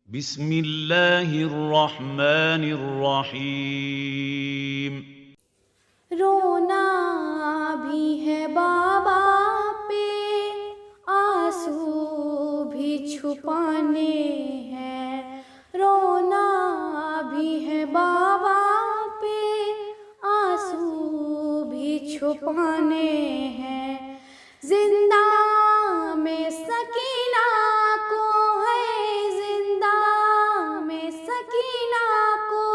बिस्मिल्लाहिर्रहमानिर्रहीम। रोना भी है बाबा पे, आंसू भी छुपाने हैं। रोना भी है बाबा पे, आंसू भी छुपाने हैं। जिंदा में सकीना को है, जिंदा में सकीना को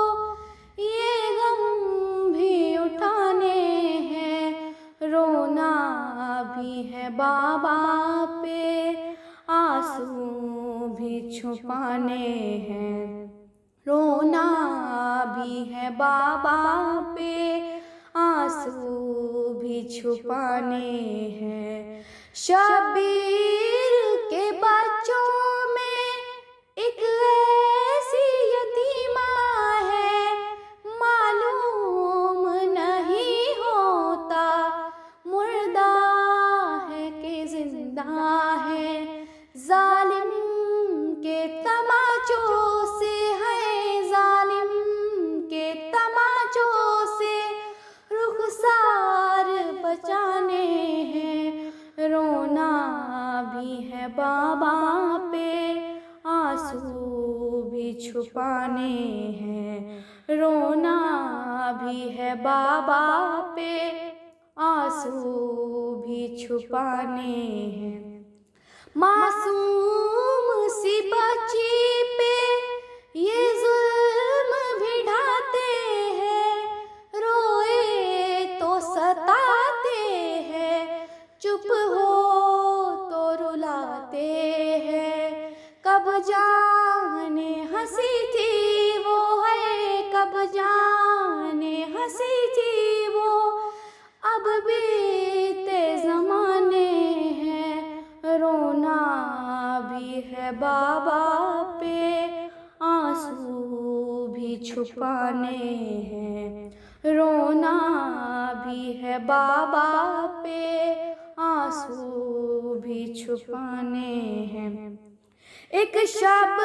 ये गम भी उठाने हैं। रोना भी है बाबा पे, आंसू भी छुपाने हैं। रोना भी है बाबा पे, आंसू भी छुपाने हैं। शबीर के बच्चों में एक ऐसी यतीमा है, मालूम नहीं होता मुर्दा है कि जिंदा है। जालिम के तमाचों से है, जालिम के तमाचों से रुखसार बचाने हैं। रोना भी है बाबा पे, आंसू भी छुपाने हैं। रोना भी है बाबा पे, आंसू भी छुपाने हैं। मासूम सी बच्ची पे ये जुल्म भी ढाते हैं, रोए तो सताते हैं, चुप हो तो रुलाते हैं। कब जाने हंसी थी वो है, कब जाने हंसी थी वो, अब बीते ज़माने हैं। रोना भी है बाबा पे, आंसू भी छुपाने हैं। रोना भी है बाबा पे, आंसू भी छुपाने हैं। एक शब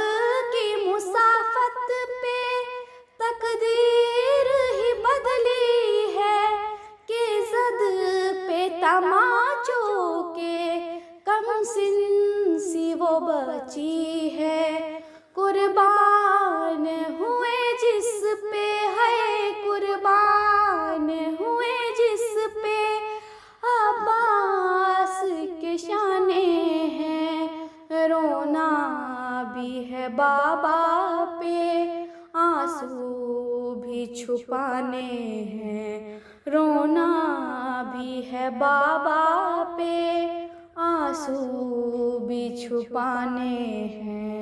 की मुसाफत पे तकदीर ही बदली है, कि जद पे तमाचों के कम सिन सी वो बची है। कुर्बान हुए जिस पे है, कुर्बान हुए जिस पे अब्बास के शाने हैं। रोना भी है बाबा पे, आंसू भी छुपाने हैं। रोना भी है बाबा पे, आंसू भी छुपाने हैं।